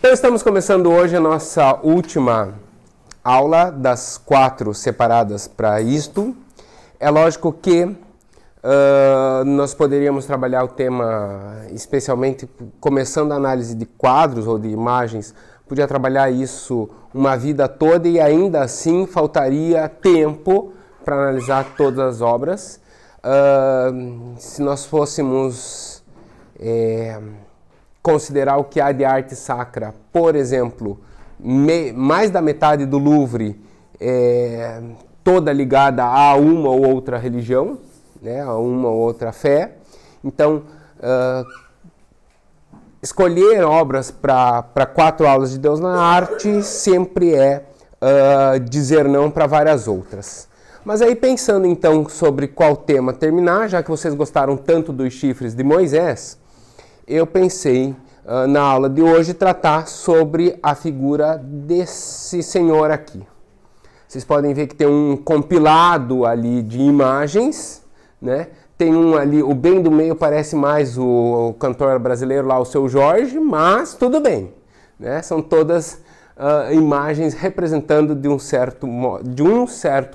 Então estamos começando hoje a nossa última aula das 4 separadas para isto. É lógico que nós poderíamos trabalhar o tema, especialmente começando a análise de quadros ou de imagens, podia trabalhar isso uma vida toda e ainda assim faltaria tempo para analisar todas as obras. Se nós fôssemos considerar o que há de arte sacra, por exemplo, mais da metade do Louvre toda ligada a uma ou outra religião, né, a uma ou outra fé. Então, escolher obras para 4 aulas de Deus na arte sempre é dizer não para várias outras. Mas aí pensando então sobre qual tema terminar, já que vocês gostaram tanto dos chifres de Moisés, eu pensei na aula de hoje tratar sobre a figura desse senhor aqui. Vocês podem ver que tem um compilado ali de imagens, né? Tem um ali, o bem do meio parece mais o cantor brasileiro lá, o Seu Jorge, mas tudo bem, né? São todas imagens representando de um certo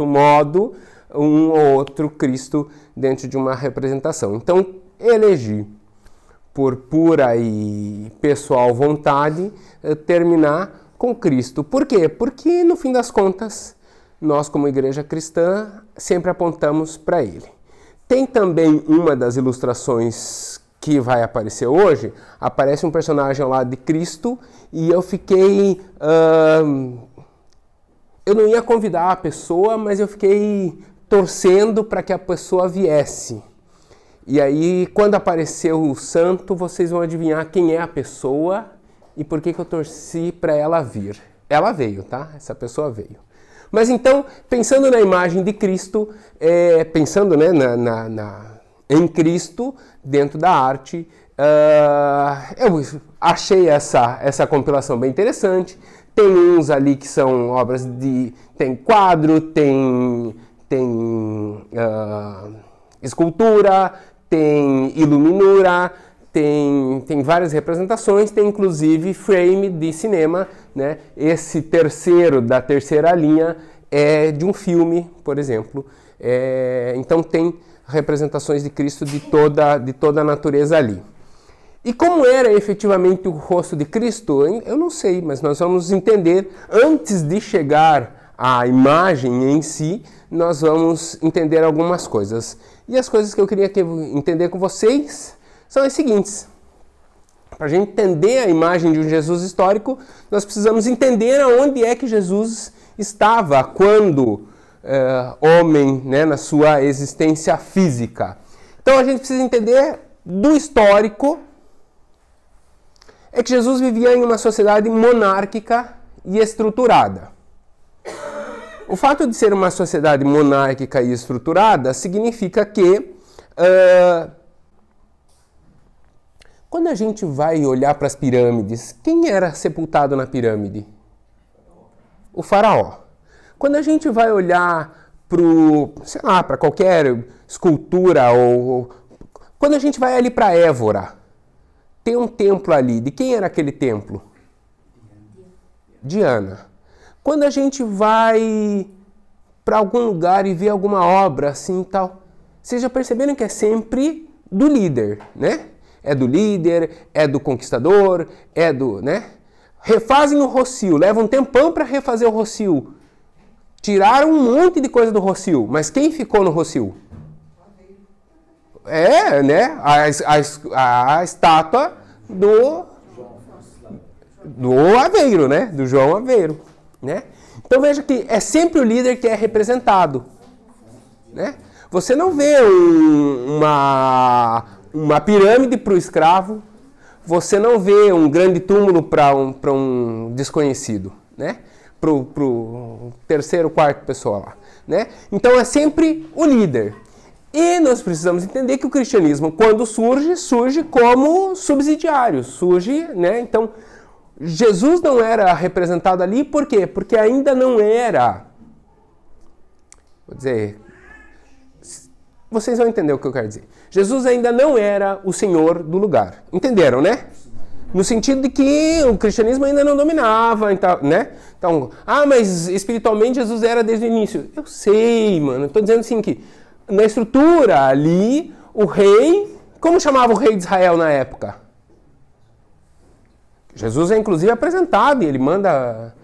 modo um ou outro Cristo dentro de uma representação. Então, elegi por pura e pessoal vontade terminar com Cristo. Por quê? Porque no fim das contas, nós como igreja cristã sempre apontamos para Ele. Tem também uma das ilustrações que vai aparecer hoje, aparece um personagem ao lado de Cristo e eu fiquei... eu não ia convidar a pessoa, mas eu fiquei torcendo para que a pessoa viesse. E aí, quando apareceu o santo, vocês vão adivinhar quem é a pessoa e por que eu torci para ela vir. Ela veio, tá? Essa pessoa veio. Mas então, pensando na imagem de Cristo, pensando, né, em Cristo dentro da arte, eu achei essa compilação bem interessante. Tem uns ali que são obras de... tem quadro, tem escultura, tem iluminura, tem várias representações, tem inclusive frame de cinema, né? Esse terceiro da terceira linha é de um filme, por exemplo. Então tem representações de Cristo de toda a natureza ali. E como era efetivamente o rosto de Cristo, eu não sei, mas nós vamos entender, antes de chegar à imagem em si, nós vamos entender algumas coisas. E as coisas que eu queria entender com vocês são as seguintes. Para a gente entender a imagem de um Jesus histórico, nós precisamos entender aonde é que Jesus estava quando homem, né, na sua existência física. Então a gente precisa entender do histórico, é que Jesus vivia em uma sociedade monárquica e estruturada. O fato de ser uma sociedade monárquica e estruturada significa que quando a gente vai olhar para as pirâmides, quem era sepultado na pirâmide? O faraó. Quando a gente vai olhar para qualquer escultura, ou quando a gente vai ali para Évora, tem um templo ali. De quem era aquele templo? Diana. Quando a gente vai para algum lugar e vê alguma obra assim e tal, vocês já perceberam que é sempre do líder, né? É do líder, é do conquistador, é do, né? Refazem o Rossio, levam um tempão para refazer o Rossio. Tiraram um monte de coisa do Rossio, mas quem ficou no Rossio? Né? A estátua do Aveiro, né? Do João Aveiro, né? Então veja que é sempre o líder que é representado, né? Você não vê uma pirâmide para o escravo, você não vê um grande túmulo para um desconhecido, né? Para o terceiro, quarto pessoa lá, né? Então é sempre o líder. E nós precisamos entender que o cristianismo, quando surge como subsidiário, né? Então, Jesus não era representado ali, por quê? Porque ainda não era, vou dizer, vocês vão entender o que eu quero dizer. Jesus ainda não era o Senhor do lugar. Entenderam, né? No sentido de que o cristianismo ainda não dominava, né? Então, mas espiritualmente Jesus era desde o início. Eu sei, mano. Eu tô dizendo assim que na estrutura ali, o rei... Como chamava o rei de Israel na época? Jesus é inclusive apresentado e ele manda...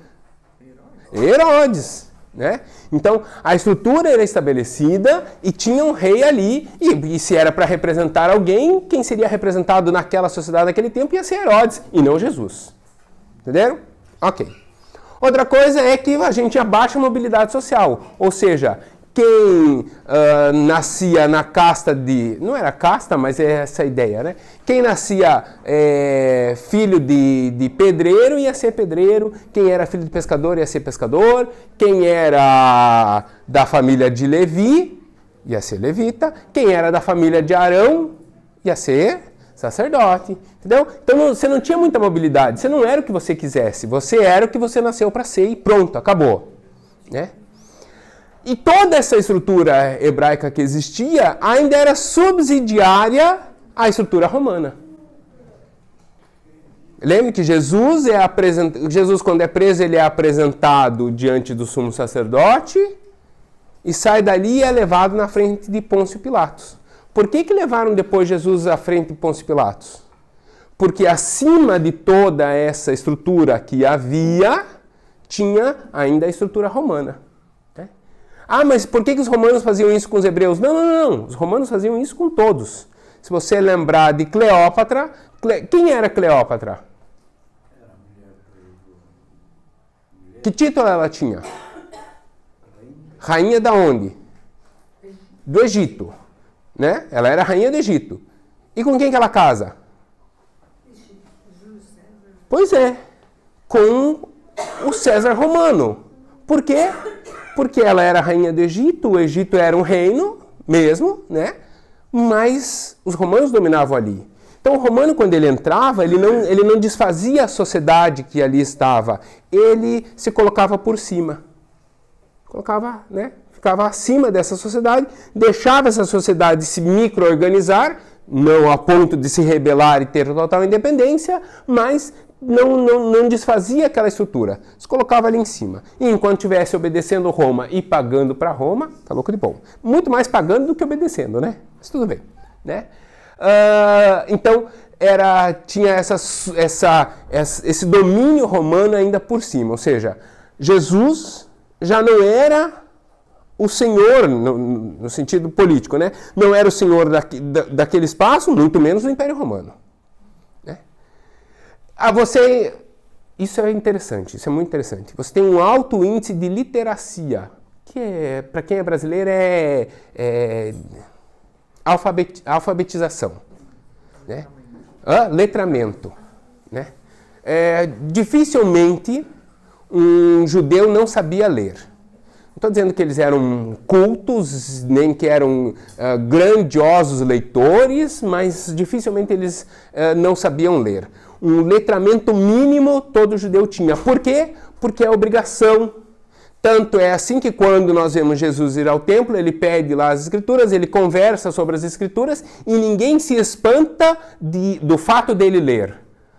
Herodes, né? Então, a estrutura era estabelecida e tinha um rei ali, e se era para representar alguém, quem seria representado naquela sociedade naquele tempo ia ser Herodes, e não Jesus. Entenderam? Ok. Outra coisa é que a gente tinha baixa mobilidade social, ou seja, quem nascia na casta de... Não era casta, mas é essa a ideia, né? Quem nascia filho de pedreiro ia ser pedreiro. Quem era filho de pescador ia ser pescador. Quem era da família de Levi ia ser levita. Quem era da família de Arão ia ser sacerdote. Entendeu? Então você não tinha muita mobilidade. Você não era o que você quisesse. Você era o que você nasceu para ser e pronto, acabou. Né? E toda essa estrutura hebraica que existia ainda era subsidiária à estrutura romana. Lembre que Jesus, quando é preso, ele é apresentado diante do sumo sacerdote e sai dali e é levado na frente de Pôncio Pilatos. Por que levaram depois Jesus à frente de Pôncio Pilatos? Porque acima de toda essa estrutura que havia, tinha ainda a estrutura romana. Mas por que os romanos faziam isso com os hebreus? Não. Os romanos faziam isso com todos. Se você lembrar de Cleópatra, quem era Cleópatra? Que título ela tinha? Rainha da onde? Do Egito. Né? Ela era rainha do Egito. E com quem que ela casa? Pois é, com o César romano. Por quê? Porque ela era rainha do Egito, o Egito era um reino mesmo, né? Mas os romanos dominavam ali. Então o romano, quando ele entrava, ele não desfazia a sociedade que ali estava, ele se colocava por cima. Ficava acima dessa sociedade, deixava essa sociedade se micro-organizar, não a ponto de se rebelar e ter total independência, mas não desfazia aquela estrutura, se colocava ali em cima. E enquanto estivesse obedecendo Roma e pagando para Roma, tá louco de bom. Muito mais pagando do que obedecendo, né? Mas tudo bem, né? Então, tinha esse domínio romano ainda por cima. Ou seja, Jesus já não era o senhor, no sentido político, né? Não era o senhor daquele espaço, muito menos do Império Romano. Isso é interessante, isso é muito interessante. Você tem um alto índice de literacia, que para quem é brasileiro é alfabetização, né? Letramento, né? Dificilmente um judeu não sabia ler. Não estou dizendo que eles eram cultos, nem que eram grandiosos leitores, mas dificilmente eles não sabiam ler. Um letramento mínimo todo judeu tinha. Por quê? Porque é obrigação. Tanto é assim que quando nós vemos Jesus ir ao templo, ele pede lá as escrituras, ele conversa sobre as escrituras e ninguém se espanta do fato dele ler.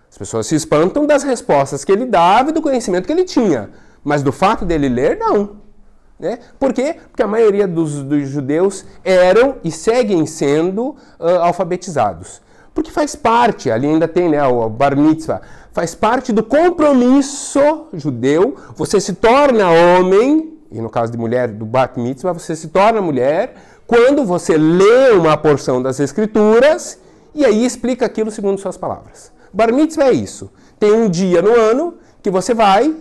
As pessoas se espantam das respostas que ele dava e do conhecimento que ele tinha. Mas do fato dele ler, não. Né? Por quê? Porque a maioria dos judeus eram e seguem sendo alfabetizados. Porque faz parte, ali ainda tem, né, o bar mitzvah, faz parte do compromisso judeu. Você se torna homem, e no caso de mulher, do bat mitzvah, você se torna mulher quando você lê uma porção das escrituras e aí explica aquilo segundo suas palavras. Bar mitzvah é isso. Tem um dia no ano que você vai,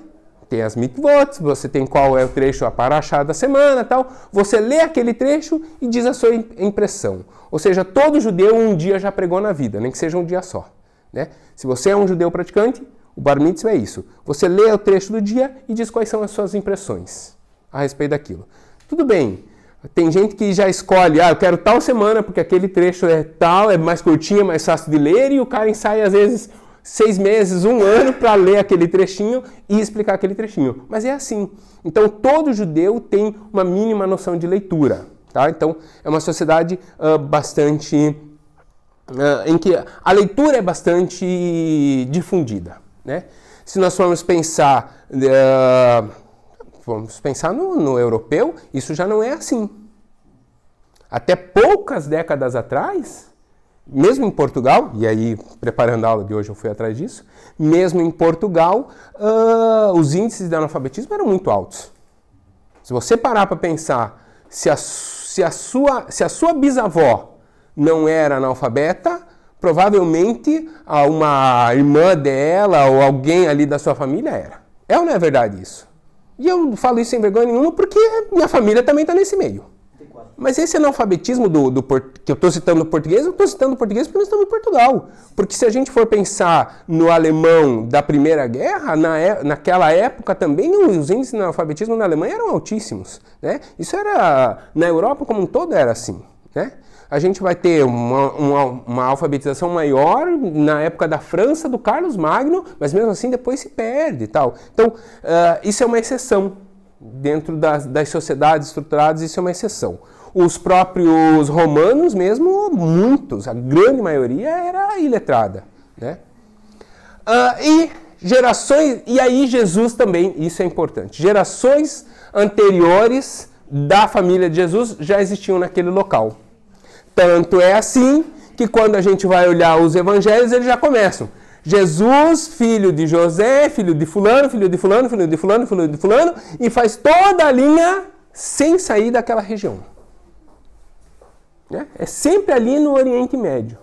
tem as mitzvot, você tem qual é o trecho, a paraxá da semana e tal. Você lê aquele trecho e diz a sua impressão. Ou seja, todo judeu um dia já pregou na vida, nem que seja um dia só. Né? Se você é um judeu praticante, o bar mitzvah é isso. Você lê o trecho do dia e diz quais são as suas impressões a respeito daquilo. Tudo bem, tem gente que já escolhe, eu quero tal semana porque aquele trecho é tal, é mais curtinho, é mais fácil de ler, e o cara ensaia às vezes 6 meses, 1 ano para ler aquele trechinho e explicar aquele trechinho. Mas é assim. Então todo judeu tem uma mínima noção de leitura. Tá? Então é uma sociedade bastante em que a leitura é bastante difundida, né? Se nós formos pensar, no europeu, isso já não é assim. Até poucas décadas atrás, mesmo em Portugal, e aí preparando a aula de hoje eu fui atrás disso, mesmo em Portugal, os índices de analfabetismo eram muito altos. Se você parar para pensar, se a sua bisavó não era analfabeta, provavelmente uma irmã dela ou alguém ali da sua família era. É ou não é verdade isso? E eu falo isso sem vergonha nenhuma porque minha família também está nesse meio. Mas esse analfabetismo que eu estou citando no português, eu estou citando português porque nós estamos em Portugal. Porque se a gente for pensar no alemão da Primeira Guerra, naquela época também os índices de analfabetismo na Alemanha eram altíssimos, né? Isso era, na Europa como um todo era assim, né? A gente vai ter uma alfabetização maior na época da França, do Carlos Magno, mas mesmo assim depois se perde e tal. Então, isso é uma exceção. Dentro das sociedades estruturadas, isso é uma exceção. Os próprios romanos mesmo, muitos, a grande maioria era iletrada, né? E aí Jesus também, isso é importante, gerações anteriores da família de Jesus já existiam naquele local. Tanto é assim que quando a gente vai olhar os evangelhos, eles já começam. Jesus, filho de José, filho de fulano, filho de fulano, filho de fulano, filho de fulano, e faz toda a linha sem sair daquela região. É sempre ali no Oriente Médio.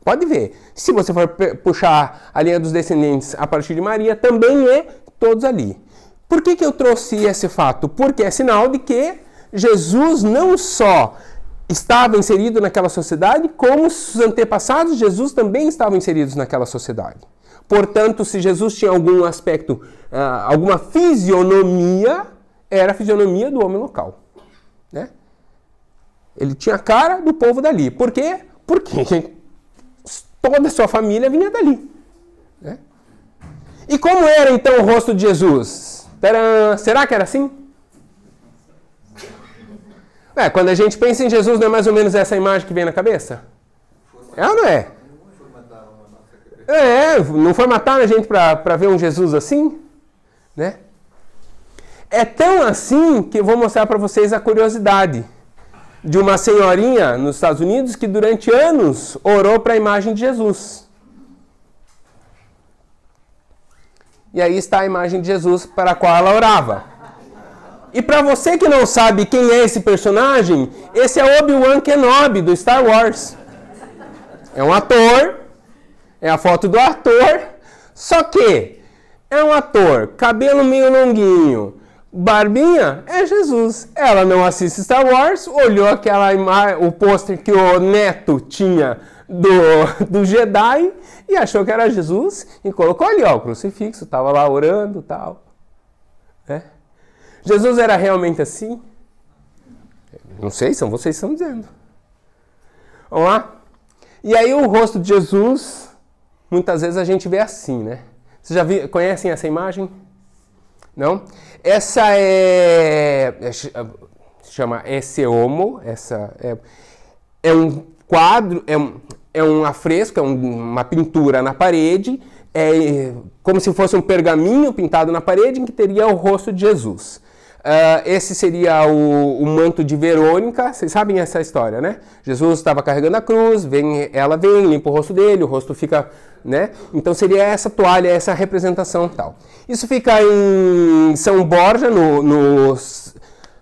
Pode ver. Se você for puxar a linha dos descendentes a partir de Maria, também é todos ali. Por que eu trouxe esse fato? Porque é sinal de que Jesus não só estava inserido naquela sociedade, como os antepassados de Jesus também estavam inseridos naquela sociedade. Portanto, se Jesus tinha algum aspecto, alguma fisionomia, era a fisionomia do homem local, né? Ele tinha a cara do povo dali. Por quê? Porque toda a sua família vinha dali, né? E como era então o rosto de Jesus? Tcharam! Será que era assim? Quando a gente pensa em Jesus, não é mais ou menos essa imagem que vem na cabeça? É ou não é? Não formataram a gente para ver um Jesus assim? Né? É tão assim que eu vou mostrar para vocês a curiosidade de uma senhorinha nos Estados Unidos que durante anos orou para a imagem de Jesus. E aí está a imagem de Jesus para a qual ela orava. E para você que não sabe quem é esse personagem, esse é Obi-Wan Kenobi, do Star Wars. É um ator, é a foto do ator, só que é um ator, cabelo meio longuinho, barbinha, é Jesus. Ela não assiste Star Wars, olhou o pôster que o neto tinha do Jedi e achou que era Jesus e colocou ali, o crucifixo, estava lá orando e tal. Jesus era realmente assim? Não sei, são vocês que estão dizendo. Vamos lá? E aí o rosto de Jesus, muitas vezes a gente vê assim, né? Vocês já conhecem essa imagem? Não? Essa chama Esse Homo, é um quadro, é um afresco, é uma pintura na parede, como se fosse um pergaminho pintado na parede em que teria o rosto de Jesus. Esse seria o manto de Verônica, vocês sabem essa história, né? Jesus estava carregando a cruz, ela vem, limpa o rosto dele, o rosto fica, né? Então seria essa toalha, essa representação tal. Isso fica em São Borja, no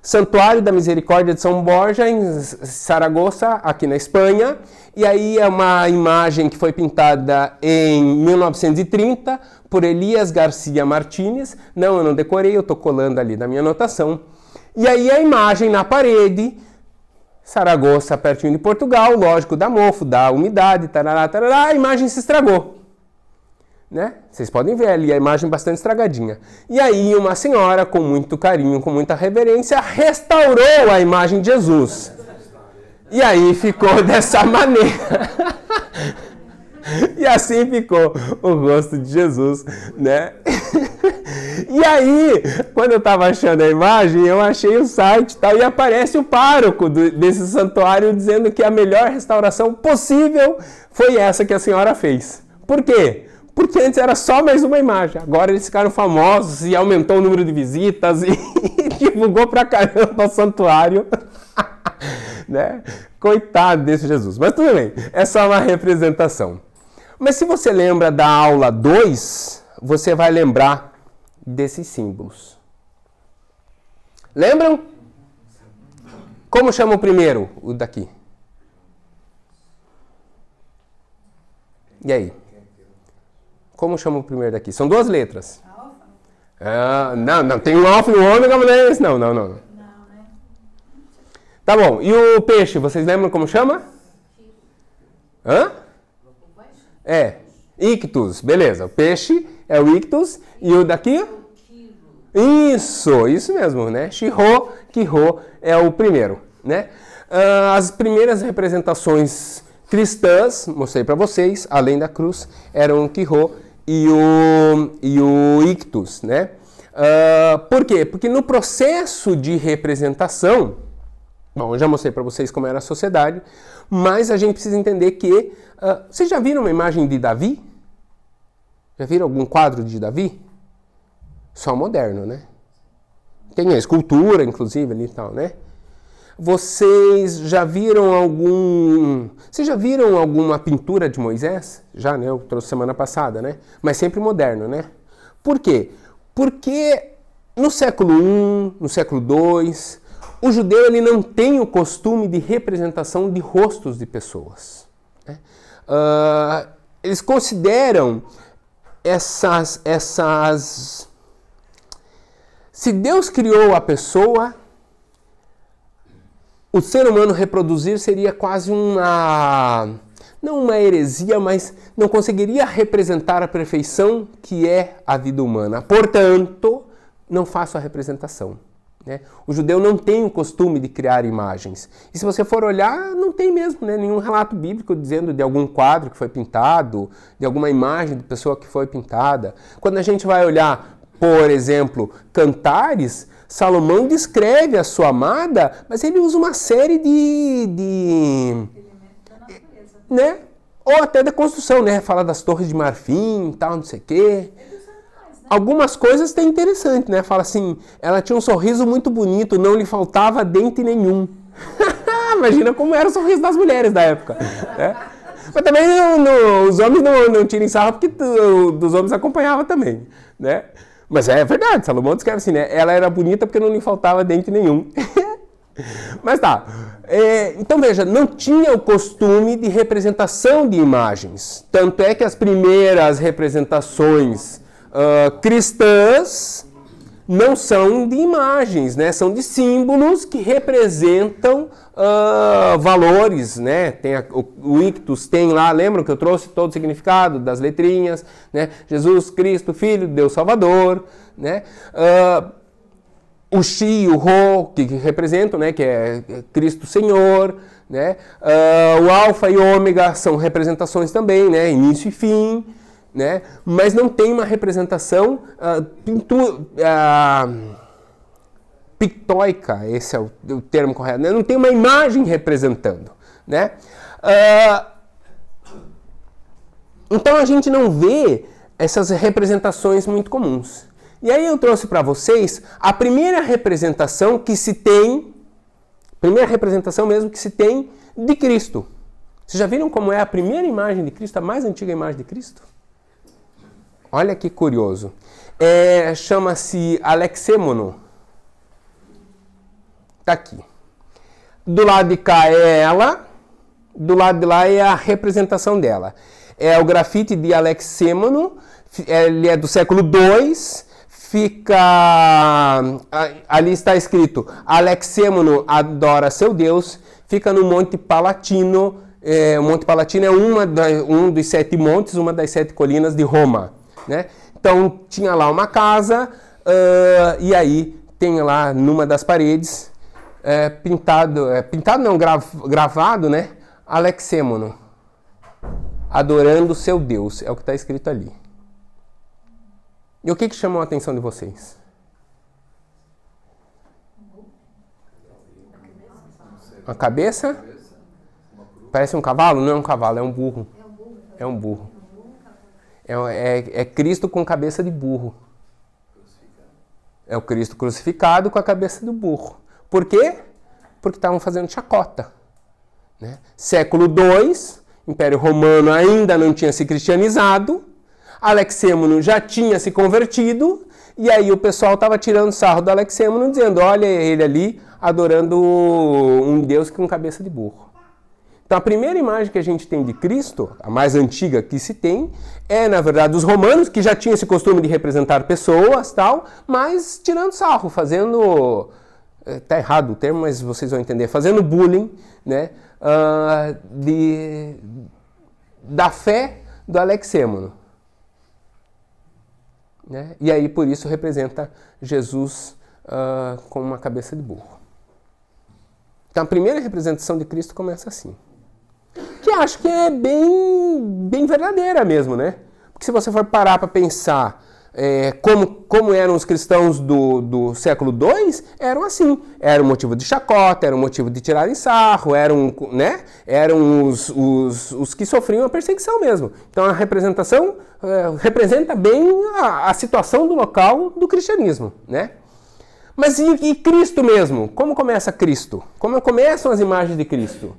Santuário da Misericórdia de São Borja, em Saragoça, aqui na Espanha. E aí é uma imagem que foi pintada em 1930 por Elias Garcia Martínez. Não, eu não decorei, eu estou colando ali na minha anotação. E aí a imagem na parede, Saragoça, pertinho de Portugal, lógico, dá mofo, dá umidade, tarará, tarará, a imagem se estragou. Né? Vocês podem ver ali a imagem bastante estragadinha. E aí uma senhora, com muito carinho, com muita reverência, restaurou a imagem de Jesus. E aí ficou dessa maneira. E assim ficou o rosto de Jesus, né? E aí, quando eu estava achando a imagem, eu achei o site e tal, e aparece o pároco desse santuário dizendo que a melhor restauração possível foi essa que a senhora fez. Por quê? Porque antes era só mais uma imagem. Agora eles ficaram famosos e aumentou o número de visitas e divulgou pra caramba o santuário. Né? Coitado desse Jesus. Mas tudo bem, é só uma representação. Mas se você lembra da aula 2, você vai lembrar desses símbolos. Lembram? Como chama o primeiro? O daqui. E aí? Como chama o primeiro daqui? São duas letras. Alfa? Não, tem um alfa e um ômega, mas não é esse não. Tá bom, e o peixe, vocês lembram como chama? Hã? É, ictus, beleza. O peixe é o ictus e o daqui? Isso mesmo, né? Shiro, Kiro é o primeiro, né? As primeiras representações cristãs, mostrei para vocês, além da cruz, eram o Kiro e o ictus, né? Por quê? Porque no processo de representação, bom, eu já mostrei para vocês como era a sociedade, mas a gente precisa entender que... vocês já viram uma imagem de Davi? Já viram algum quadro de Davi? Só moderno, né? Tem a escultura, inclusive, ali e tal, né? Vocês já viram alguma pintura de Moisés? Já, né? Eu trouxe semana passada, né? Mas sempre moderno, né? Por quê? Porque no século I, no século II, o judeu ele não tem o costume de representação de rostos de pessoas. Né? Eles consideram essas... Se Deus criou a pessoa, o ser humano reproduzir seria quase não uma heresia, mas não conseguiria representar a perfeição que é a vida humana. Portanto, não faço a representação. Né? O judeu não tem o costume de criar imagens. E se você for olhar, não tem mesmo, né? Nenhum relato bíblico dizendo de algum quadro que foi pintado, de alguma imagem de pessoa que foi pintada. Quando a gente vai olhar, por exemplo, Cantares, Salomão descreve a sua amada, mas ele usa uma série de elementos da natureza. Né? Ou até da construção, né? Fala das torres de marfim e tal, não sei o quê. Algumas coisas tem interessante, né? Fala assim, ela tinha um sorriso muito bonito, não lhe faltava dente nenhum. Imagina como era o sorriso das mulheres da época. Né? Mas também os homens não tirem sarro, porque dos homens acompanhava também, né? Mas é verdade, Salomão descreve assim, né? Ela era bonita porque não lhe faltava dente nenhum. Mas tá. Então veja, não tinha o costume de representação de imagens. Tanto é que as primeiras representações cristãs não são de imagens, né? São de símbolos que representam valores, né? Tem o ictus tem lá, lembram que eu trouxe todo o significado das letrinhas, né? Jesus Cristo, Filho de Deus Salvador, né? O Xi e o Rho, que representam, né? Que é Cristo Senhor, né? O Alfa e o Ômega são representações também, né? Início e fim, né? Mas não tem uma representação pictóica, esse é o termo correto, né? Não tem uma imagem representando, né? Então a gente não vê essas representações muito comuns. E aí eu trouxe para vocês a primeira representação que se tem, primeira representação mesmo que se tem de Cristo. Vocês já viram como é a primeira imagem de Cristo, a mais antiga imagem de Cristo? Olha que curioso. Chama-se Alexêmono. Está aqui. Do lado de cá é ela, do lado de lá é a representação dela. É o grafite de Alexêmono, ele é do século II, ali está escrito, Alexêmono adora seu Deus, fica no Monte Palatino. O Monte Palatino é um dos 7 montes, uma das 7 colinas de Roma. Né? Então tinha lá uma casa, e aí tem lá numa das paredes, gravado, né? Alexêmono. adorando o seu Deus. É o que está escrito ali. E o que chamou a atenção de vocês? A cabeça? Parece um cavalo? Não é um cavalo, é um burro. É um burro. É Cristo com cabeça de burro. É o Cristo crucificado com a cabeça do burro. Por quê? Porque estavam fazendo chacota. Né? Século II, Império Romano ainda não tinha se cristianizado, Alexêmono já tinha se convertido, e aí o pessoal estava tirando sarro do Alexêmono, dizendo, olha ele ali adorando um Deus com cabeça de burro. Então a primeira imagem que a gente tem de Cristo, a mais antiga que se tem, é na verdade os romanos, que já tinham esse costume de representar pessoas, tal, mas tirando sarro, fazendo... Está errado o termo, mas vocês vão entender. Fazendo bullying, né, da fé do Alexêmono. Né? E aí, por isso, representa Jesus com uma cabeça de burro. Então, a primeira representação de Cristo começa assim. Que acho que é bem verdadeira mesmo, né? Porque se você for parar para pensar como eram os cristãos do século II, eram assim. Era um motivo de chacota, era um motivo de tirarem sarro, eram os que sofriam a perseguição mesmo. Então a representação representa bem a situação do local do cristianismo, né? Mas e Cristo mesmo? Como começa Cristo? Como começam as imagens de Cristo?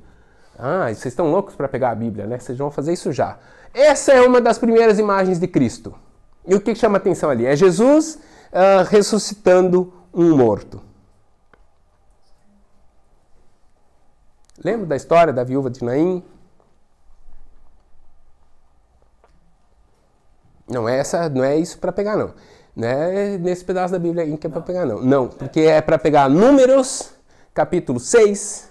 Ah, vocês estão loucos para pegar a Bíblia, né? Vocês vão fazer isso já. Essa é uma das primeiras imagens de Cristo. E o que chama atenção ali? É Jesus ressuscitando um morto. Lembra da história da viúva de Naim? Não é isso para pegar, não. Não é nesse pedaço da Bíblia aí que é para pegar, não. Não, porque é para pegar Números, capítulo 6,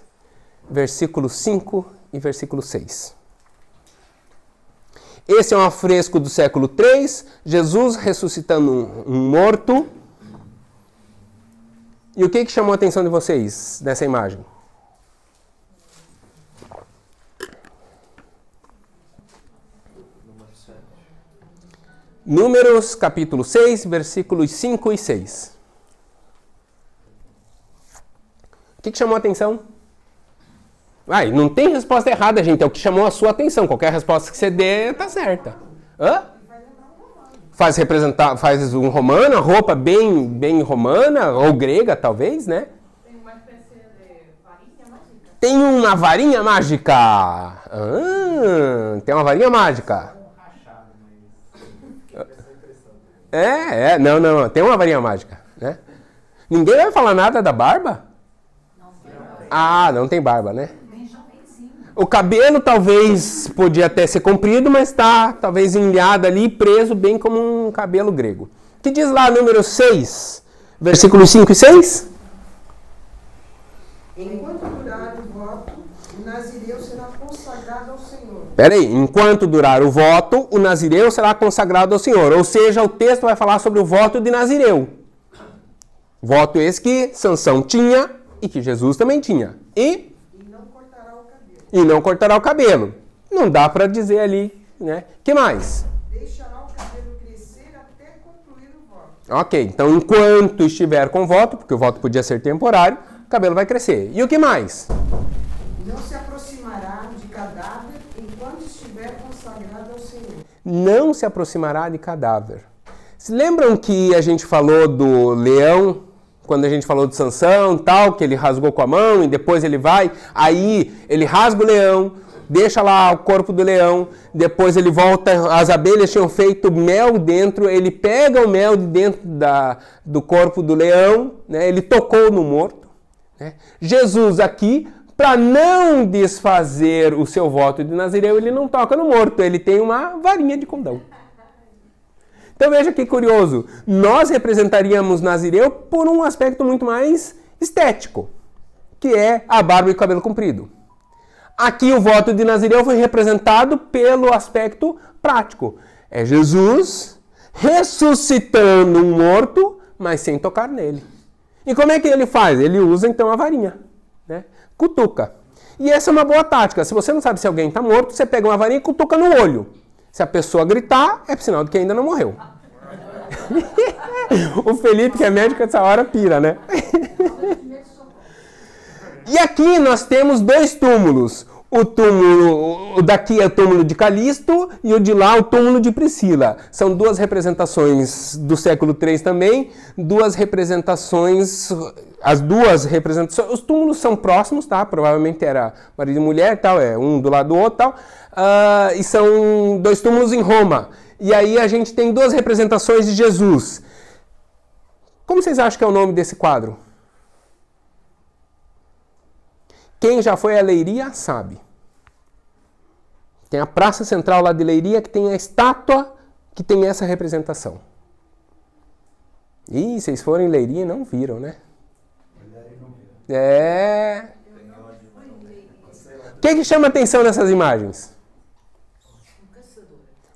versículo 5 e versículo 6. Esse é um afresco do século III, Jesus ressuscitando um morto. E o que chamou a atenção de vocês nessa imagem? Números, capítulo 6, versículos 5 e 6. O que chamou a atenção? Não tem resposta errada, gente. É o que chamou a sua atenção. Qualquer resposta que você dê, tá certa. Hã? Faz um romano, a roupa bem romana, ou grega, talvez, né? Tem uma espécie de varinha mágica. Tem uma varinha mágica! Tem uma varinha mágica. Não. Tem uma varinha mágica, né? Ninguém vai falar nada da barba? Não tem barba, né? O cabelo talvez podia até ser comprido, mas está talvez enliado ali, preso bem como um cabelo grego. O que diz lá número 6, versículos 5 e 6? Enquanto durar o voto, o nazireu será consagrado ao Senhor. Peraí, enquanto durar o voto, o nazireu será consagrado ao Senhor. Ou seja, o texto vai falar sobre o voto de nazireu. Voto esse que Sansão tinha e que Jesus também tinha. E não cortará o cabelo. Não dá para dizer ali, né? Que mais? Deixará o cabelo crescer até concluir o voto. Ok, então enquanto estiver com voto, porque o voto podia ser temporário, o cabelo vai crescer. E o que mais? Não se aproximará de cadáver enquanto estiver consagrado ao Senhor. Não se aproximará de cadáver. Se lembram que a gente falou do leão, quando a gente falou de Sansão, tal, que ele rasgou com a mão e depois ele vai, aí ele rasga o leão, deixa lá o corpo do leão, depois ele volta, as abelhas tinham feito mel dentro, ele pega o mel de dentro do corpo do leão, né, ele tocou no morto. Né? Jesus aqui, para não desfazer o seu voto de Nazireu, ele não toca no morto, ele tem uma varinha de condão. Então veja que curioso, nós representaríamos Nazireu por um aspecto muito mais estético, que é a barba e o cabelo comprido. Aqui o voto de Nazireu foi representado pelo aspecto prático. É Jesus ressuscitando um morto, mas sem tocar nele. E como é que ele faz? Ele usa então a varinha, né? Cutuca. E essa é uma boa tática. Se você não sabe se alguém está morto, você pega uma varinha e cutuca no olho. Se a pessoa gritar, é sinal de que ainda não morreu. O Felipe, que é médico, essa hora pira, né? E aqui nós temos dois túmulos. O túmulo, o daqui é o túmulo de Calisto e o de lá o túmulo de Priscila. São duas representações do século III também, duas representações, as duas representações, os túmulos são próximos, tá? Provavelmente era marido e mulher, tal, um do lado do outro, tal, e são dois túmulos em Roma. E aí a gente tem duas representações de Jesus. Como vocês acham que é o nome desse quadro? Quem já foi a Leiria sabe. Tem a praça central lá de Leiria que tem a estátua que tem essa representação. Ih, vocês foram em Leiria e não viram, né? É. O que chama atenção nessas imagens?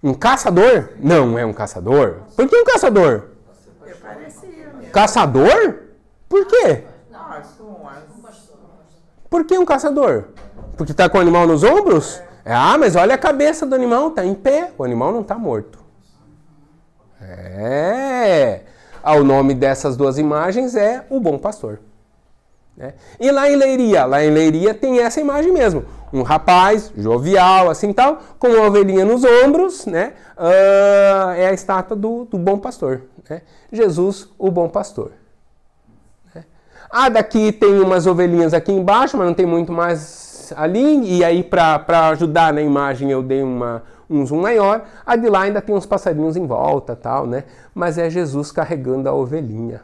Um caçador? Não é um caçador. Por que um caçador? Caçador? Por quê? Por que um caçador? Porque está com o animal nos ombros? Ah, mas olha a cabeça do animal, está em pé. O animal não está morto. O nome dessas duas imagens é o Bom Pastor. E lá em Leiria tem essa imagem mesmo. Um rapaz jovial, assim tal, com uma ovelhinha nos ombros, né? É a estátua do Bom Pastor. Né? Jesus, o Bom Pastor. Daqui tem umas ovelhinhas aqui embaixo, mas não tem muito mais ali. E aí, para ajudar na imagem, eu dei um zoom maior. A de lá ainda tem uns passarinhos em volta, tal, né? Mas é Jesus carregando a ovelhinha.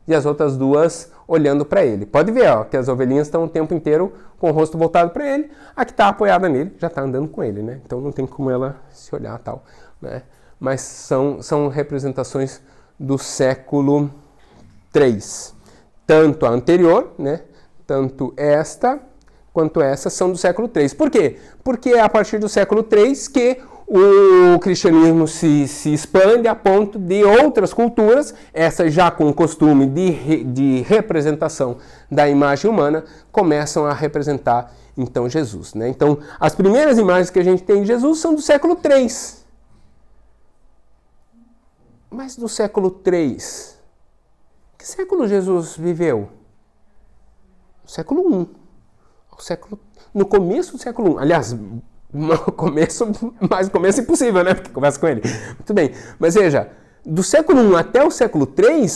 E as outras duas olhando para ele. Pode ver, ó, que as ovelhinhas estão o tempo inteiro com o rosto voltado para ele. A que está apoiada nele já está andando com ele, né? Então não tem como ela se olhar, tal, né? Mas são representações do século III. Tanto a anterior, né, tanto esta quanto essa são do século III. Por quê? Porque é a partir do século III que o cristianismo se expande a ponto de outras culturas, essas já com o costume de representação da imagem humana, começam a representar então Jesus. Né? Então, as primeiras imagens que a gente tem de Jesus são do século III. Mas do século III... Que século Jesus viveu? No século I. No começo do século I. Aliás, no começo, mais começo impossível, né? Porque começa com ele. Muito bem. Mas veja, do século I até o século III,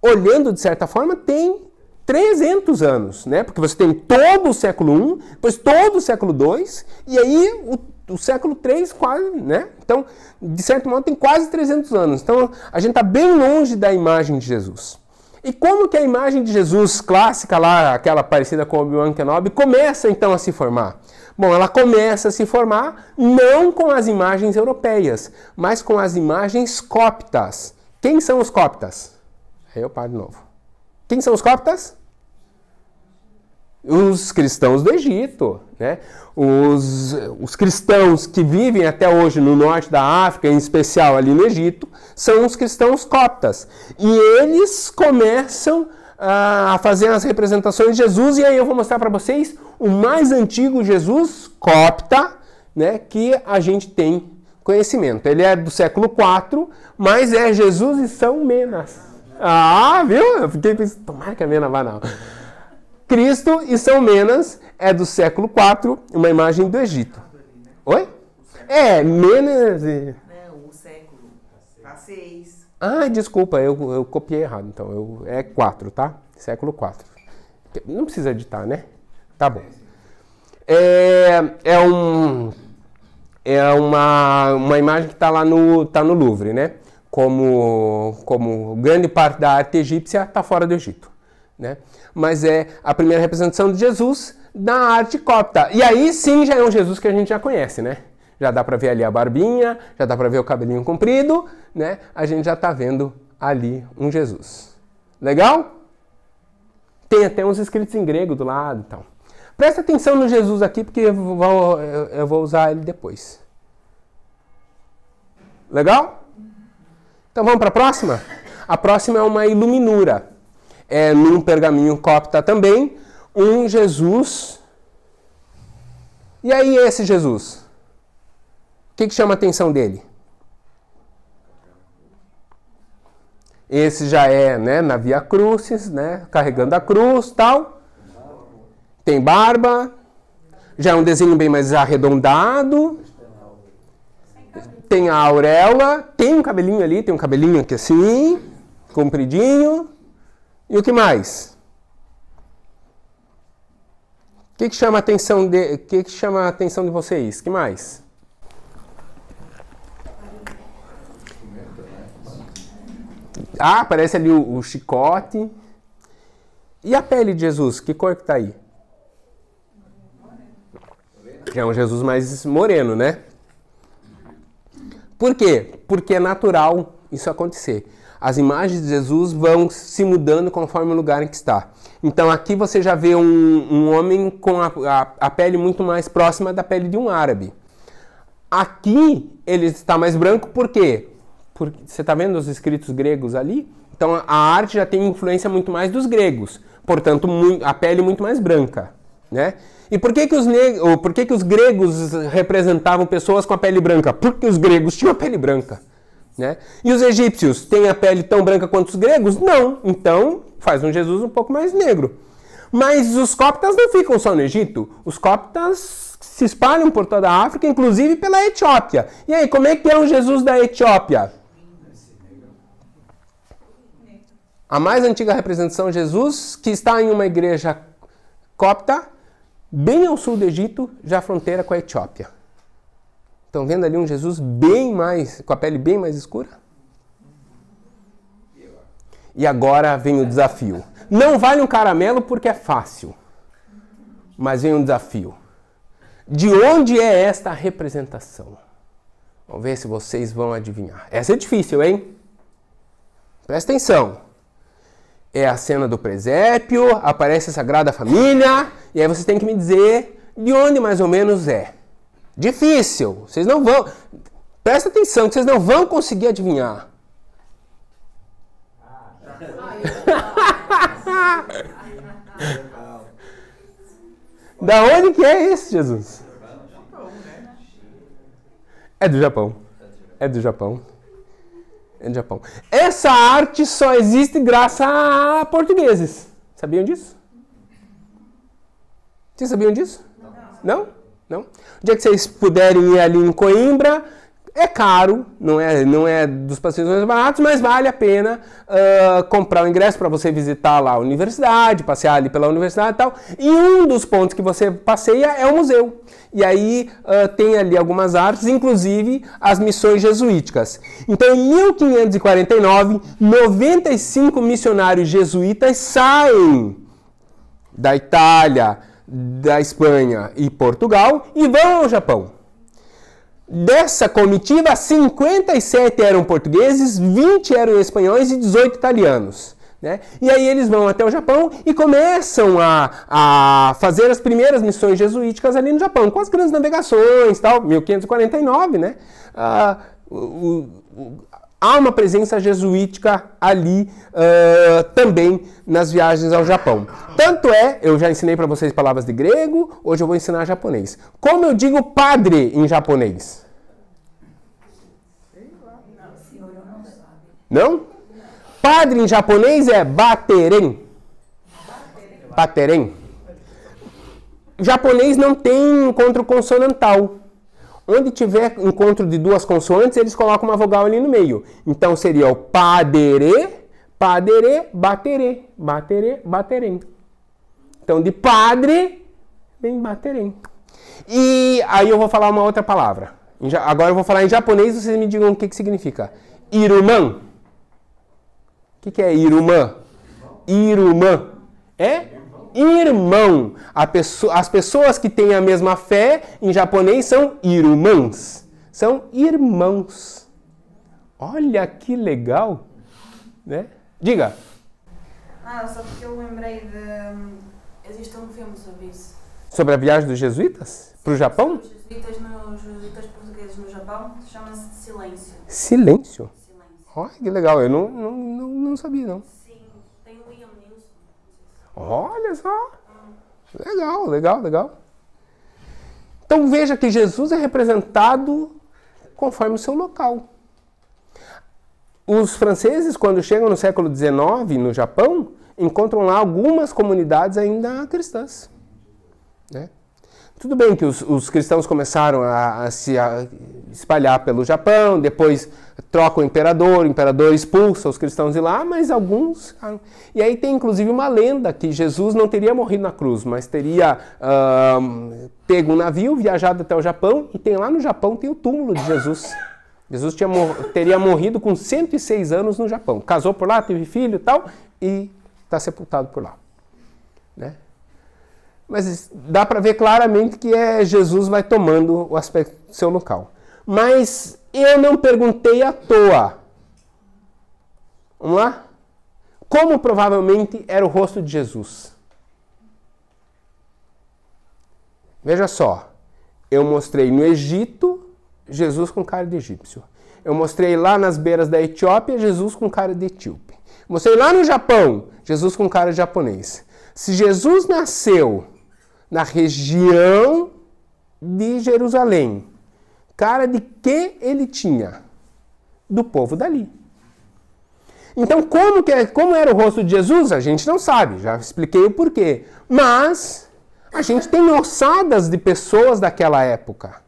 olhando de certa forma, tem 300 anos, né? Porque você tem todo o século I, depois todo o século II, e aí o século III quase, né? Então, de certo modo, tem quase 300 anos. Então, a gente está bem longe da imagem de Jesus. E como que a imagem de Jesus clássica lá, aquela parecida com Obi-Wan Kenobi, começa então a se formar? Bom, ela começa a se formar não com as imagens europeias, mas com as imagens coptas. Quem são os coptas? Aí eu paro de novo. Quem são os coptas? Os cristãos do Egito, né? Os cristãos que vivem até hoje no norte da África, em especial ali no Egito, são os cristãos coptas. E eles começam a fazer as representações de Jesus, e aí eu vou mostrar para vocês o mais antigo Jesus copta, né, que a gente tem conhecimento. Ele é do século IV, mas é Jesus e São Menas. Viu? Eu fiquei pensando, tomara que a Mena vá não. Cristo e São Menas é do século IV, uma imagem do Egito. Oi? Menas... Não, o século. Tá 6. Desculpa, eu copiei errado, então. É 4, tá? Século IV. Não precisa editar, né? Tá bom. É uma imagem que está lá no Louvre, né? Como grande parte da arte egípcia está fora do Egito, né? Mas é a primeira representação de Jesus da arte copta. E aí sim já é um Jesus que a gente já conhece, né? Já dá para ver ali a barbinha, já dá para ver o cabelinho comprido, né? A gente já está vendo ali um Jesus. Legal? Tem até uns escritos em grego do lado e tal. Presta atenção no Jesus aqui, porque eu vou usar ele depois. Legal? Então vamos para a próxima? A próxima é uma iluminura. É num pergaminho copta também, um Jesus E aí esse Jesus? O que chama a atenção dele? Esse já é, né, na Via Crucis, né, carregando a cruz, tal. Tem barba. Já é um desenho bem mais arredondado. Tem a auréola. Tem um cabelinho ali, tem um cabelinho aqui assim, compridinho. E o que mais? O que chama a atenção de vocês? O que mais? Ah, aparece ali o chicote. E a pele de Jesus? Que cor que tá aí? É um Jesus mais moreno, né? Por quê? Porque é natural isso acontecer. As imagens de Jesus vão se mudando conforme o lugar em que está. Então aqui você já vê um homem com a pele muito mais próxima da pele de um árabe. Aqui ele está mais branco, por quê? Porque você está vendo os escritos gregos ali? Então a arte já tem influência muito mais dos gregos. Portanto, a pele muito mais branca, né? E por que os gregos representavam pessoas com a pele branca? Porque os gregos tinham a pele branca, né? E os egípcios têm a pele tão branca quanto os gregos? Não. Então faz um Jesus um pouco mais negro. Mas os coptas não ficam só no Egito. Os coptas se espalham por toda a África, inclusive pela Etiópia. E aí, como é que é o Jesus da Etiópia? A mais antiga representação de Jesus, que está em uma igreja copta, bem ao sul do Egito, já fronteira com a Etiópia. Estão vendo ali um Jesus com a pele bem mais escura? E agora vem o desafio. Não vale um caramelo porque é fácil. Mas vem um desafio. De onde é esta representação? Vamos ver se vocês vão adivinhar. Essa é difícil, hein? Presta atenção. É a cena do presépio, aparece a Sagrada Família, e aí vocês têm que me dizer de onde mais ou menos é. Difícil. Vocês não vão... Presta atenção, que vocês não vão conseguir adivinhar. Da onde que é esse, Jesus? É do Japão. É do Japão. É do Japão. Essa arte só existe graças a portugueses. Sabiam disso? Vocês sabiam disso? Não? Não? O dia que vocês puderem ir ali em Coimbra, é caro, não é dos passeios mais baratos, mas vale a pena comprar o ingresso para você visitar lá a universidade, passear ali pela universidade e tal. E um dos pontos que você passeia é o museu. E aí tem ali algumas artes, inclusive as missões jesuíticas. Então, em 1549, 95 missionários jesuítas saem da Itália, da Espanha e Portugal e vão ao Japão. Dessa comitiva, 57 eram portugueses, 20 eram espanhóis e 18 italianos, né? E aí eles vão até o Japão e começam a fazer as primeiras missões jesuíticas ali no Japão, com as grandes navegações, tal, 1549, né? Há uma presença jesuítica ali também nas viagens ao Japão. Tanto é, eu já ensinei para vocês palavras de grego, hoje eu vou ensinar japonês. Como eu digo padre em japonês? Não? Padre em japonês é bateren. Bateren. Japonês não tem encontro consonantal. Onde tiver encontro de duas consoantes, eles colocam uma vogal ali no meio. Então seria o padere, padere, batere, batere, baterem. Então de padre vem baterem. E aí eu vou falar uma outra palavra. Agora eu vou falar em japonês, vocês me digam o que significa. Iruman. O que é irumã? Irumã. É? Irmão. As pessoas que têm a mesma fé em japonês são irumãs. São irmãos. Olha que legal, né? Diga. Só porque eu lembrei de... Existe um filme sobre isso. Sobre a viagem dos jesuítas para o Japão? Os jesuítas portugueses no Japão, chama-se Silêncio. Silêncio? Olha que legal, eu não sabia, não. Sim, tem o Liam Neeson. Olha só. Legal, legal, legal. Então veja que Jesus é representado conforme o seu local. Os franceses, quando chegam no século XIX, no Japão, encontram lá algumas comunidades ainda cristãs. Né? Tudo bem que os cristãos começaram a se espalhar pelo Japão, depois troca o imperador expulsa os cristãos de lá, mas alguns... E aí tem inclusive uma lenda que Jesus não teria morrido na cruz, mas teria pego um navio, viajado até o Japão, e tem lá no Japão tem o túmulo de Jesus. Jesus teria morrido com 106 anos no Japão. Casou por lá, teve filho e tal, e está sepultado por lá. Né? Mas dá para ver claramente que Jesus vai tomando o aspecto do seu local. Mas eu não perguntei à toa. Vamos lá? Como provavelmente era o rosto de Jesus? Veja só. Eu mostrei no Egito Jesus com cara de egípcio. Eu mostrei lá nas beiras da Etiópia Jesus com cara de etíope. Mostrei lá no Japão Jesus com cara de japonês. Se Jesus nasceu na região de Jerusalém, cara de que ele tinha? Do povo dali. Então, como era o rosto de Jesus? A gente não sabe, já expliquei o porquê. Mas a gente tem ossadas de pessoas daquela época.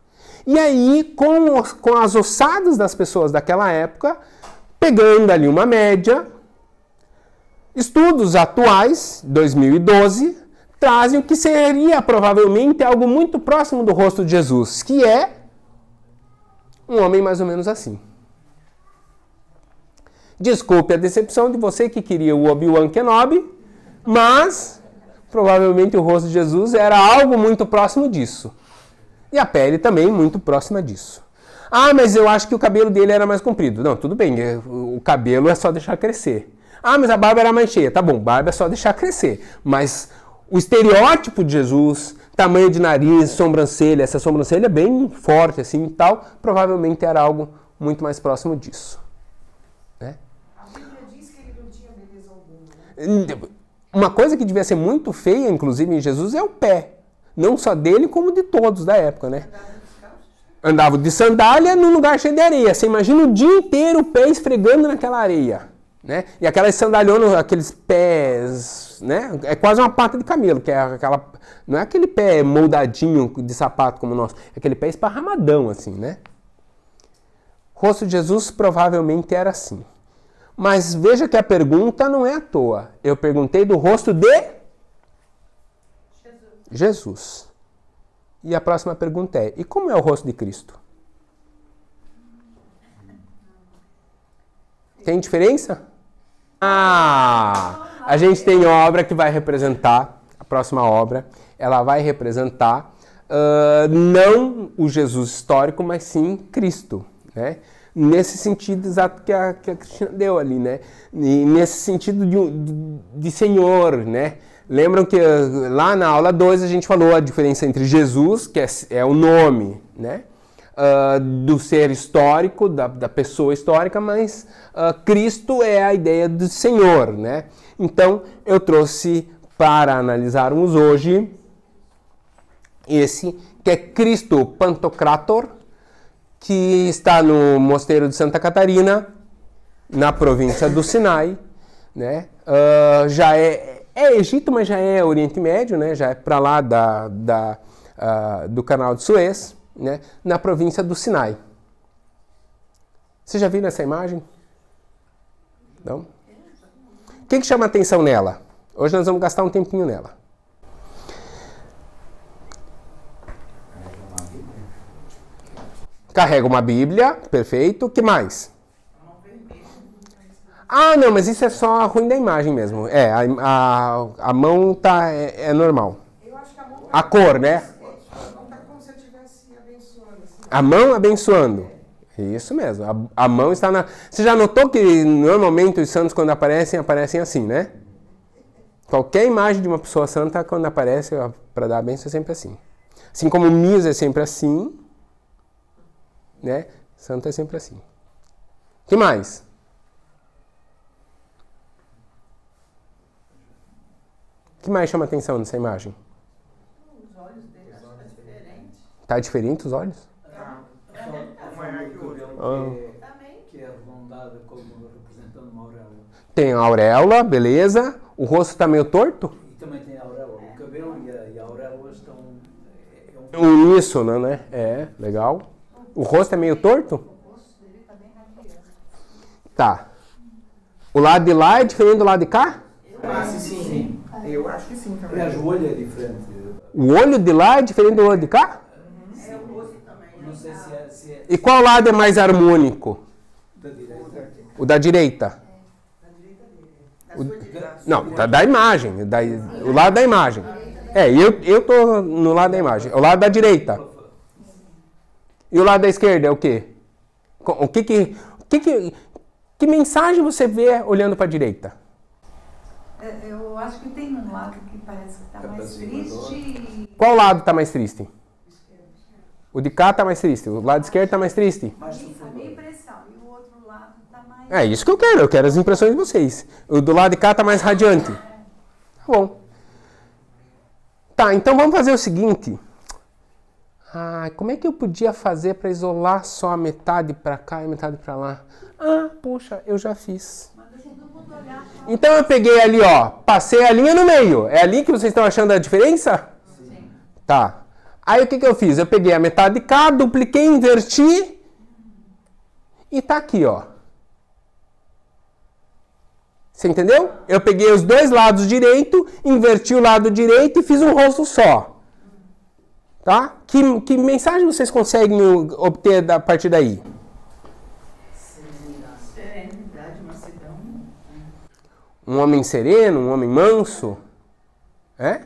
E aí, com as ossadas das pessoas daquela época, pegando ali uma média, estudos atuais, 2012, trazem o que seria provavelmente algo muito próximo do rosto de Jesus, que é um homem mais ou menos assim. Desculpe a decepção de você que queria o Obi-Wan Kenobi, mas provavelmente o rosto de Jesus era algo muito próximo disso. E a pele também muito próxima disso. Ah, mas eu acho que o cabelo dele era mais comprido. Não, tudo bem, o cabelo é só deixar crescer. Ah, mas a barba era mais cheia. Tá bom, barba é só deixar crescer. Mas o estereótipo de Jesus, tamanho de nariz, sobrancelha, essa sobrancelha bem forte assim e tal, provavelmente era algo muito mais próximo disso. Né? A Bíblia diz que ele não tinha beleza alguma. Né? Uma coisa que devia ser muito feia, inclusive, em Jesus é o pé. Não só dele, como de todos da época, né? Andava de sandália num lugar cheio de areia. Você imagina o dia inteiro o pé esfregando naquela areia. Né? E aquelas sandalhonas, aqueles pés, né? É quase uma pata de camelo, que é aquela, não é aquele pé moldadinho de sapato como o nosso, é aquele pé esparramadão assim, né? O rosto de Jesus provavelmente era assim. Mas veja que a pergunta não é à toa. Eu perguntei do rosto de Jesus. E a próxima pergunta é: e como é o rosto de Cristo? Tem diferença? A gente tem obra que vai representar, a próxima obra, ela vai representar não o Jesus histórico, mas sim Cristo, né? Nesse sentido exato que a Cristina deu ali, né? E nesse sentido de Senhor, né? Lembram que lá na aula 2 a gente falou a diferença entre Jesus, que é o nome, né? Do ser histórico, da pessoa histórica, mas Cristo é a ideia do Senhor, né? Então, eu trouxe para analisarmos hoje esse, que é Cristo Pantocrator, que está no Mosteiro de Santa Catarina, na província do Sinai, né? Já é Egito, mas já é Oriente Médio, né? Já é para lá do Canal de Suez, né? Na província do Sinai. Vocês já viram essa imagem? Não? O que chama a atenção nela? Hoje nós vamos gastar um tempinho nela. Carrega uma Bíblia, perfeito. O que mais? Ah, não, mas isso é só ruim da imagem mesmo. A mão tá, é normal. Eu acho que a mão A cor, né? tá como se eu estivesse abençoando. Assim. A mão abençoando. Isso mesmo. A mão está na... Você já notou que normalmente os santos quando aparecem assim, né? Qualquer imagem de uma pessoa santa, quando aparece para dar a bênção, é sempre assim. Assim como o Misa é sempre assim, né? Santo é sempre assim. O que mais? O que mais chama atenção nessa imagem? Os olhos dele são diferentes. Tá diferente os olhos? A forma do cabelo que é arredondada como representando uma auréola. Tem a auréola, beleza. O rosto tá meio torto? E também tem a auréola. O cabelo e a auréola estão... É um uníssono, né? É, legal. O rosto é meio torto? Tá. O lado de lá é diferente do lado de cá? Sim. Eu acho que sim também. Aliás, o olho é diferente. O olho de lá é diferente do olho de cá? Não sei se é E qual lado é mais harmônico? da direita. O da direita? Não, da imagem. O lado da imagem. É, eu tô no lado da imagem. O lado da direita. E o lado da esquerda é o quê? Que mensagem você vê olhando para a direita? Eu acho que tem um lado que parece que está mais triste. Qual lado está mais triste? O de cá está mais triste. O lado esquerdo está mais triste. A minha impressão. E o outro lado está mais... É isso que eu quero. Eu quero as impressões de vocês. O do lado de cá está mais radiante. Tá bom. Tá, então vamos fazer o seguinte. Como é que eu podia fazer para isolar só a metade para cá e metade para lá? Puxa, eu já fiz. Então eu peguei ali, ó, passei a linha no meio. É ali que vocês estão achando a diferença? Sim. Tá. Aí o que eu fiz? Eu peguei a metade de cá, dupliquei, inverti e tá aqui, ó. Você entendeu? Eu peguei os dois lados direito, inverti o lado direito e fiz um rosto só. Tá? Que mensagem vocês conseguem obter a partir daí? Serenidade, mansidão. Um homem sereno, um homem manso? É?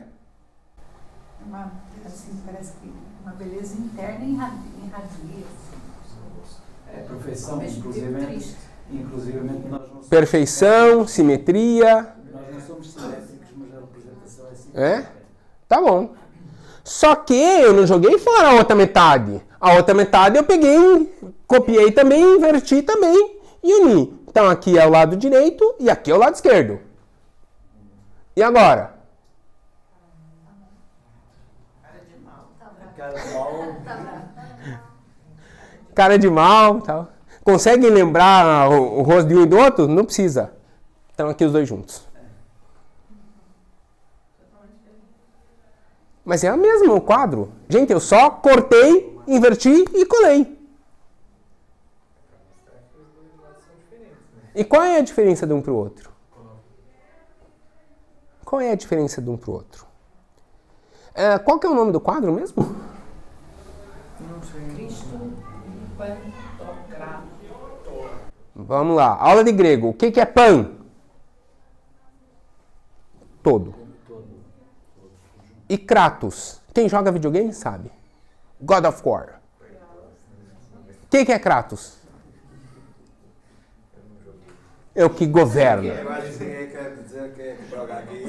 Assim, parece que uma beleza interna irradia. Perfeição, inclusivamente nós não somos... Perfeição, simetria. Nós não somos simétricos, mas a representação é simétrica. É? Tá bom. Só que eu não joguei fora a outra metade. A outra metade eu peguei, copiei também, inverti também e uni. Então aqui é o lado direito e aqui é o lado esquerdo. E agora? Cara de mal, tal. Conseguem lembrar o rosto de um e do outro? Não precisa. Estão aqui os dois juntos. Mas é a mesma o quadro. Gente, eu só cortei, inverti e colei. E qual é a diferença de um para o outro? Qual é a diferença de um para o outro? Qual que é o nome do quadro mesmo? Não sei. Cristo Pantocrator. Vamos lá. Aula de grego. O que é pan? Todo. E Kratos? Quem joga videogame sabe. God of War. O que é Kratos? É o que governa. Eu acho que você quer dizer que jogar aqui.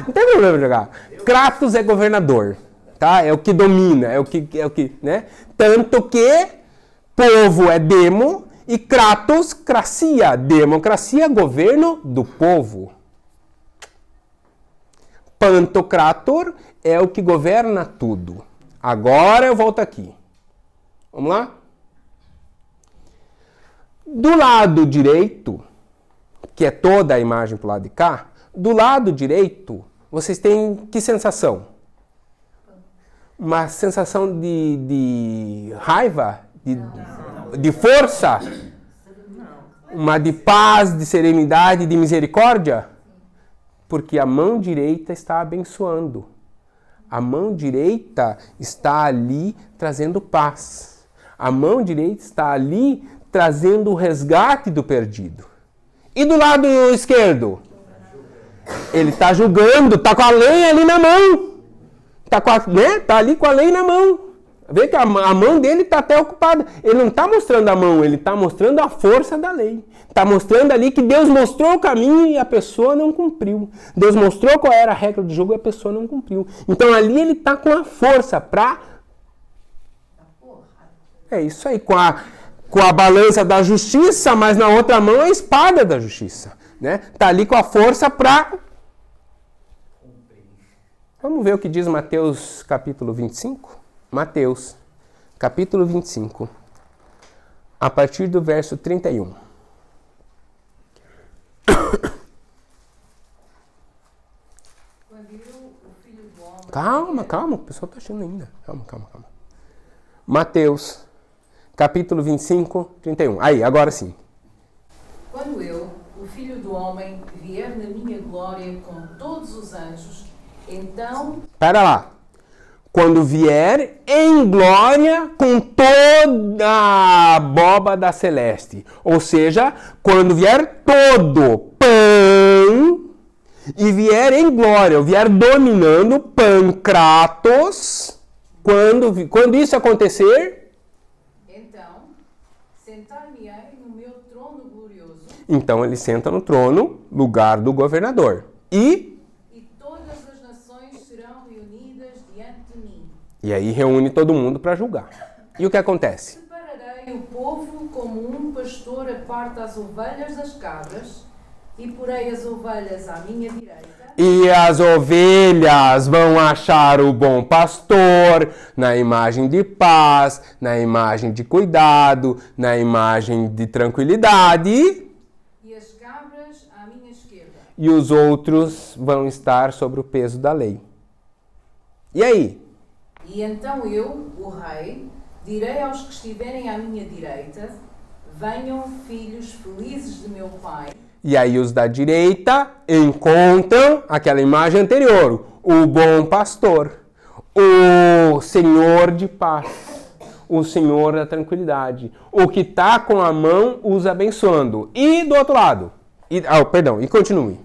Não tem problema jogar. Kratos é governador, tá? É o que domina, é o que, né? Tanto que povo é demo e Kratos, cracia, democracia, governo do povo. Pantocrator é o que governa tudo. Agora eu volto aqui. Vamos lá? Do lado direito, que é toda a imagem para o lado de cá, do lado direito, vocês têm que sensação? Uma sensação de raiva? De força? Uma de paz, de serenidade, de misericórdia? Porque a mão direita está abençoando. A mão direita está ali trazendo paz. A mão direita está ali trazendo o resgate do perdido. E do lado esquerdo? Ele está julgando, está com a lei ali na mão. Tá ali com a lei na mão. Vê que a mão dele está até ocupada. Ele não está mostrando a mão, ele está mostrando a força da lei. Está mostrando ali que Deus mostrou o caminho e a pessoa não cumpriu. Deus mostrou qual era a regra do jogo e a pessoa não cumpriu. Então ali ele está com a força para... É isso aí, com a balança da justiça, mas na outra mão a espada da justiça. Né? Tá ali com a força para... Vamos ver o que diz Mateus capítulo 25? Mateus, capítulo 25, a partir do verso 31. Calma, o pessoal está achando ainda. Calma. Mateus, capítulo 25, 31. Aí, agora sim. Quando eu, o Filho do Homem, vier na minha glória com todos os anjos, então... Pera lá. Quando vier em glória com toda a abóbada celeste. Ou seja, quando vier todo pão e vier em glória, ou vier dominando Pancratos, quando isso acontecer... Então, sentar-me-ei no meu trono glorioso. Então ele senta no trono, lugar do governador. E todas as nações serão reunidas diante de mim. E aí reúne todo mundo para julgar. E o que acontece? Separarei o povo como um pastor aparta as ovelhas das cabras, e porei as ovelhas à minha direita. E as ovelhas vão achar o bom pastor na imagem de paz, na imagem de cuidado, na imagem de tranquilidade. E as cabras à minha esquerda. E os outros vão estar sobre o peso da lei. E aí? E então eu, o rei, direi aos que estiverem à minha direita: venham, filhos felizes de meu pai. E aí os da direita encontram aquela imagem anterior, o bom pastor, o Senhor de paz, o Senhor da tranquilidade, o que está com a mão os abençoando. E do outro lado, e continue.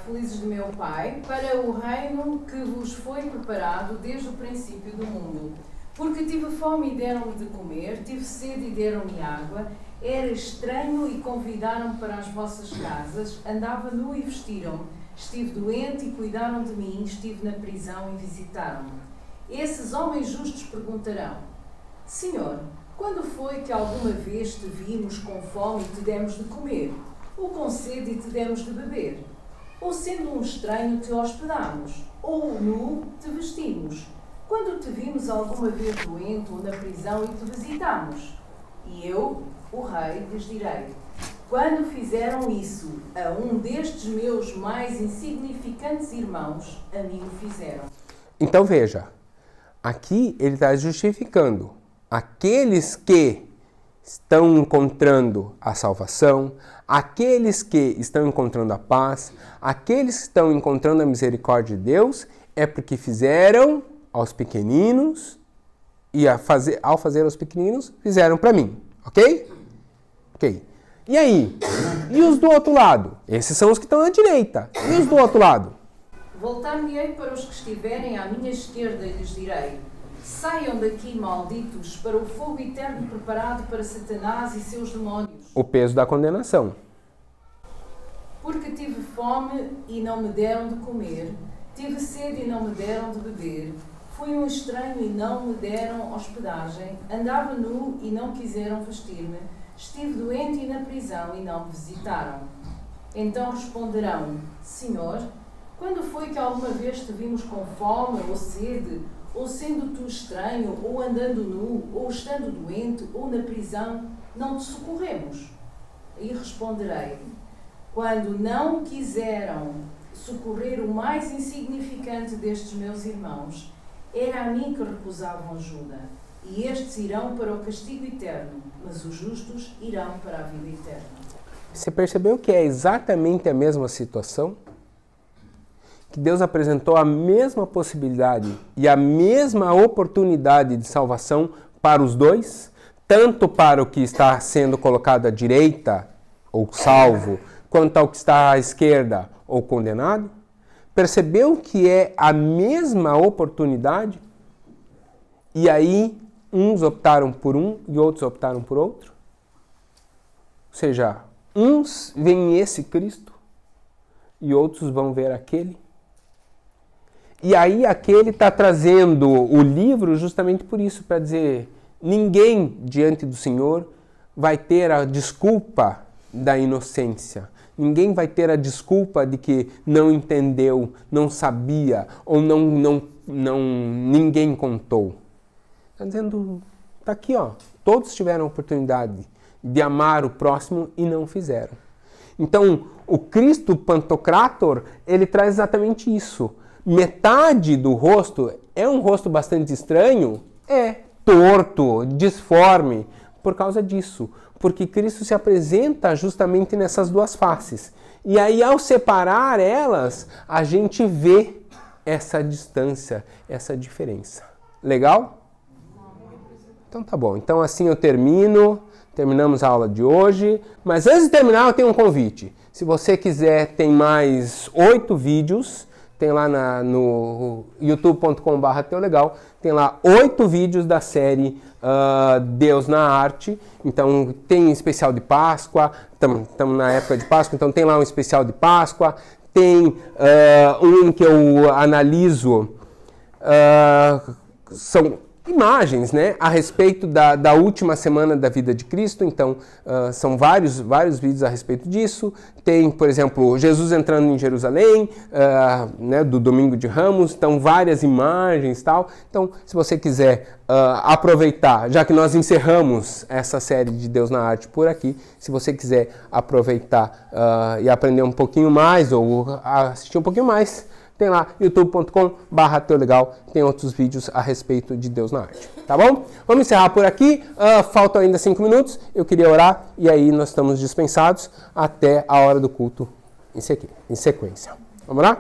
Felizes de meu Pai, para o reino que vos foi preparado desde o princípio do mundo. Porque tive fome e deram-me de comer, tive sede e deram-me água, era estranho e convidaram-me para as vossas casas, andava nu e vestiram-me, estive doente e cuidaram de mim, estive na prisão e visitaram-me. Esses homens justos perguntarão: Senhor, quando foi que alguma vez te vimos com fome e te demos de comer, ou com sede e te demos de beber? Ou sendo um estranho te hospedamos, ou nu te vestimos? Quando te vimos alguma vez doente ou na prisão e te visitamos? E eu, o rei, lhes direi: quando fizeram isso a um destes meus mais insignificantes irmãos, a mim o fizeram. Então veja, aqui ele está justificando aqueles que estão encontrando a salvação, aqueles que estão encontrando a paz, aqueles que estão encontrando a misericórdia de Deus, é porque fizeram aos pequeninos e ao fazer aos pequeninos, fizeram para mim, ok? Ok. E aí? E os do outro lado? Esses são os que estão à direita. E os do outro lado? Voltar-me-ei para os que estiverem à minha esquerda e lhes direi: saiam daqui, malditos, para o fogo eterno preparado para Satanás e seus demónios. O peso da condenação. Porque tive fome e não me deram de comer, tive sede e não me deram de beber, fui um estranho e não me deram hospedagem, andava nu e não quiseram vestir-me, estive doente e na prisão e não me visitaram. Então responderão: Senhor, quando foi que alguma vez te vimos com fome ou sede, ou sendo tu estranho, ou andando nu, ou estando doente, ou na prisão, não te socorremos? E responderei: quando não quiseram socorrer o mais insignificante destes meus irmãos, era a mim que recusavam ajuda. E estes irão para o castigo eterno, mas os justos irão para a vida eterna. Você percebeu que é exatamente a mesma situação? Que Deus apresentou a mesma possibilidade e a mesma oportunidade de salvação para os dois, tanto para o que está sendo colocado à direita, ou salvo, quanto ao que está à esquerda, ou condenado? Percebeu que é a mesma oportunidade? E aí, uns optaram por um e outros optaram por outro? Ou seja, uns veem esse Cristo e outros vão ver aquele. E aí aquele está trazendo o livro justamente por isso, para dizer: ninguém diante do Senhor vai ter a desculpa da inocência. Ninguém vai ter a desculpa de que não entendeu, não sabia ou não ninguém contou. Está dizendo, está aqui, ó, todos tiveram a oportunidade de amar o próximo e não fizeram. Então, o Cristo Pantocrator, ele traz exatamente isso. Metade do rosto é um rosto bastante estranho, torto, disforme, por causa disso. Porque Cristo se apresenta justamente nessas duas faces. E aí, ao separar elas, a gente vê essa distância, essa diferença. Legal? Então tá bom. Então assim eu terminamos a aula de hoje. Mas antes de terminar, eu tenho um convite. Se você quiser, tem mais 8 vídeos. Tem lá no youtube.com/teolegal, tem lá 8 vídeos da série Deus na Arte. Então tem especial de Páscoa, estamos na época de Páscoa, então tem lá um especial de Páscoa. Tem um que eu analiso, são imagens, né, a respeito da última semana da vida de Cristo. Então são vários vídeos a respeito disso. Tem, por exemplo, Jesus entrando em Jerusalém, né, do Domingo de Ramos. Então várias imagens e tal. Então se você quiser aproveitar, já que nós encerramos essa série de Deus na Arte por aqui, se você quiser aproveitar e aprender um pouquinho mais ou assistir um pouquinho mais, tem lá youtube.com/teolegal, tem outros vídeos a respeito de Deus na Arte, tá bom? Vamos encerrar por aqui, faltam ainda 5 minutos, eu queria orar e aí nós estamos dispensados até a hora do culto em sequência. Vamos lá?